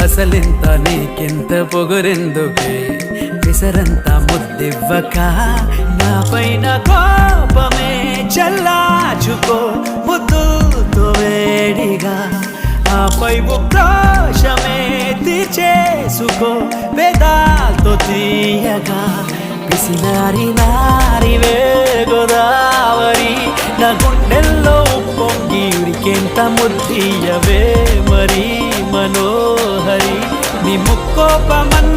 అసలింత నీకెంత పొగరెందుకే పిసరంత ముద్దివ్వక నా పైన కోపమే చల్లాచుకో ముద్దుతో వేడిగా ఆపై ఉక్రోషమే తీర్చేసుకో వేదాలతో తీయగా పిసినారి నారివే గోదావరి నా గుండెల్లో పొంగి ఉరికెంత ముద్దియవే మరి మనోహరి నీ ముక్కోపమన్